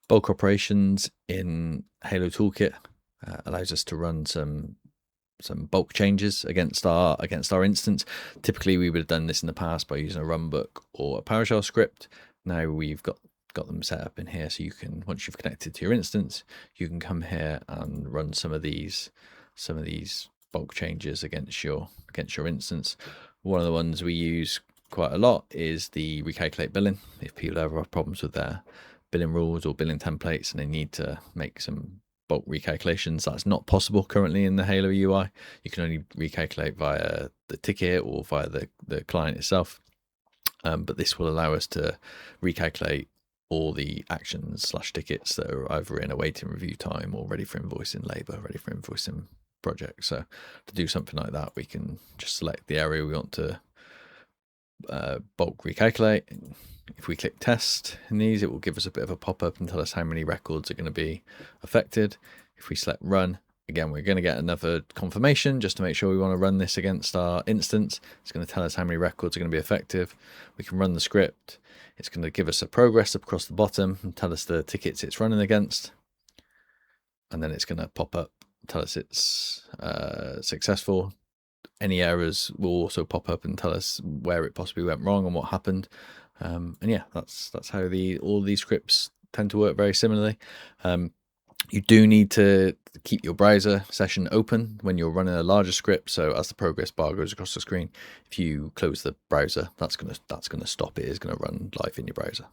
Bulk operations in HaloToolKit allows us to run some bulk changes against our instance. Typically, we would have done this in the past by using a runbook or a PowerShell script. Now we've got them set up in here, so you can, once you've connected to your instance, you can come here and run some of these bulk changes against your instance. One of the ones we use quite a lot is the recalculate billing. If people ever have problems with their billing rules or billing templates and they need to make some bulk recalculations, that's not possible currently in the Halo UI. You can only recalculate via the ticket or via the client itself. But this will allow us to recalculate all the actions / tickets that are either in awaiting review time or ready for invoicing labor, ready for invoicing project. So to do something like that, we can just select the area we want to bulk recalculate. If we click test in these, it will give us a bit of a pop-up and tell us how many records are going to be affected. If we select run, again, we're going to get another confirmation just to make sure we want to run this against our instance. It's going to tell us how many records are going to be effective. We can run the script. It's going to give us a progress across the bottom and tell us the tickets it's running against. And then it's going to pop up, tell us it's successful. Any errors will also pop up and tell us where it possibly went wrong and what happened. And yeah, that's how all these scripts tend to work very similarly. You do need to keep your browser session open when you're running a larger script. So as the progress bar goes across the screen, if you close the browser, that's gonna stop it. It's gonna run live in your browser.